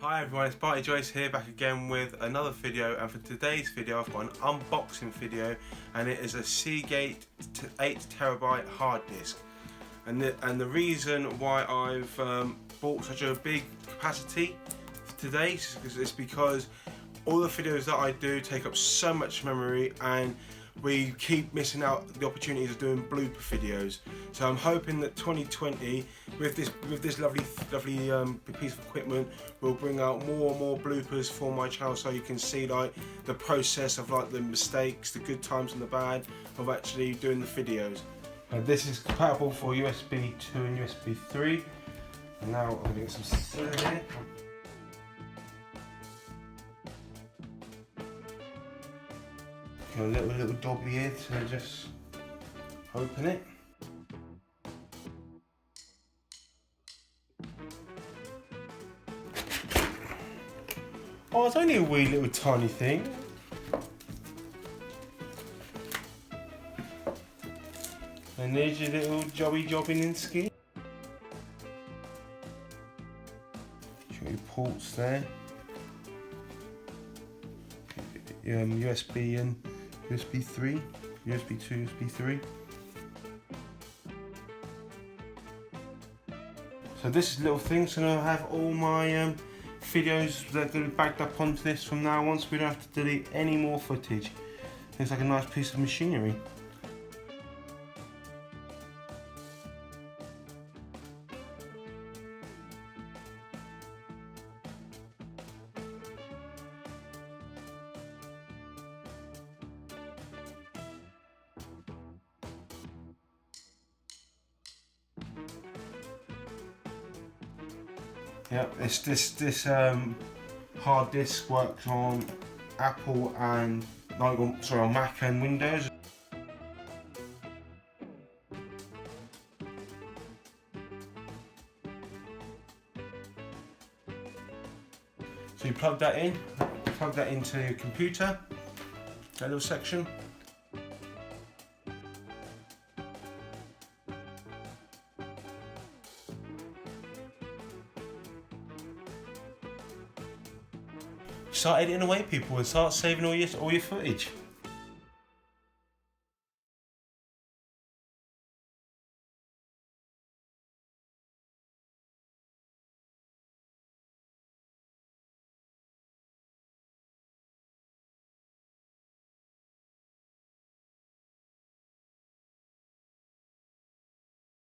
Hi everyone, it's Bartie Joyce here, back again with another video, and for today's video I've got an unboxing video, and it is a Seagate 8TB hard disk. And the reason why I've bought such a big capacity for today is because all the videos that I do take up so much memory, and we keep missing out the opportunities of doing blooper videos. So I'm hoping that 2020, with this lovely piece of equipment, will bring out more and more bloopers for my channel, so you can see like the process of like the mistakes, the good times and the bad of actually doing the videos. And this is compatible for USB 2 and USB 3. And now I'm going to get some scissors here. A little dobby here to just open it. Oh, it's only a wee little tiny thing. And there's your little jobbing in skin. Show your ports there. USB and USB 3, USB 2, USB 3. So this little thing's going to have all my videos that are going to be backed up onto this from now on, so we don't have to delete any more footage. It's like a nice piece of machinery. Yep, this hard disk works on Apple and on Mac and Windows. So you plug that into your computer, that little section. Start editing away, people, and start saving all your footage.